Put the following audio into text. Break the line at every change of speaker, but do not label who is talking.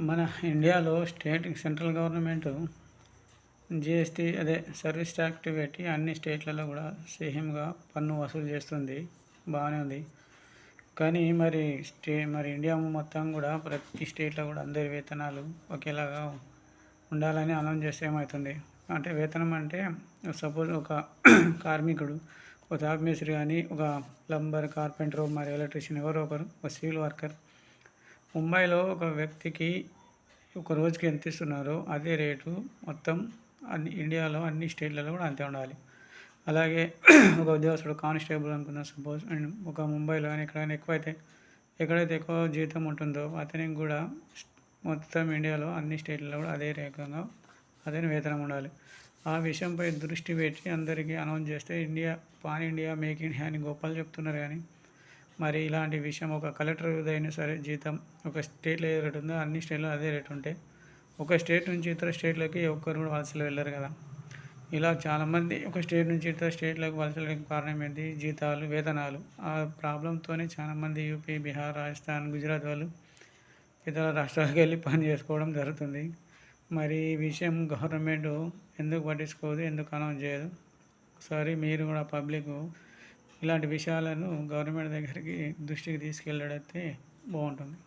మన ఇండియాలో central government GST అదే సర్వీస్ ట్యాక్స్ పెట్టి అన్ని స్టేట్లలో కూడా సేమ్గా పన్ను వసూలు చేస్తుంది. బాగానే ఉంది. కానీ మరి ఇండియా మొత్తం కూడా ప్రతి స్టేట్లో కూడా అందరి వేతనాలు ఒకేలాగా ఉండాలని అనౌన్స్ చేస్తే ఏమవుతుంది అంటే, వేతనం అంటే సపోజ్ ఒక కార్మికుడు, ఒక జాబ్ మేస్త్రి కానీ, ఒక ప్లంబర్, కార్పెంటర్, మరి ఎలక్ట్రీషియన్ ఎవరో ఒకరు, ఒక సివిల్ వర్కర్ ముంబైలో ఒక వ్యక్తికి ఒక రోజుకి ఎంత ఇస్తున్నారో అదే రేటు మొత్తం ఇండియాలో అన్ని స్టేట్లలో కూడా అంతే ఉండాలి. అలాగే ఒక ఉద్యోగస్తుడు కానిస్టేబుల్ అనుకుందాం సపోజ్, అండ్ ఒక ముంబైలో కానీ ఎక్కడైనా ఎక్కడైతే ఎక్కువ జీతం ఉంటుందో అతనికి కూడా మొత్తం ఇండియాలో అన్ని స్టేట్లలో కూడా అదే రకంగా అదే వేతనం ఉండాలి. ఆ విషయంపై దృష్టి పెట్టి అందరికీ అనౌన్స్ చేస్తే పాన్ ఇండియా, మేక్ ఇండియా అని గొప్పలు చెప్తున్నారు. కానీ మరి ఇలాంటి విషయం ఒక కలెక్టర్ అయినా సరే జీతం ఒక స్టేట్లో ఏ రేటు ఉందో అన్ని స్టేట్లో అదే రేటు ఉంటే ఒక స్టేట్ నుంచి ఇతర స్టేట్లకి ఒక్కరు కూడా వలసలు వెళ్ళరు కదా. ఇలా చాలామంది ఒక స్టేట్ నుంచి ఇతర స్టేట్లకు వలసలకు కారణం ఏంటి? జీతాలు, వేతనాలు. ఆ ప్రాబ్లంతోనే చాలామంది యూపీ, బీహార్, రాజస్థాన్, గుజరాత్ వాళ్ళు ఇతర రాష్ట్రాలకు వెళ్ళి పని చేసుకోవడం జరుగుతుంది. మరి ఈ విషయం గవర్నమెంట్ ఎందుకు పట్టించుకోదు, ఎందుకు అనౌన్స్ చేయదు? ఒకసారి మీరు కూడా పబ్లిక్ ఇలాంటి విషయాలను గవర్నమెంట్ దగ్గరికి దృష్టికి తీసుకెళ్ళడితే బాగుంటుంది.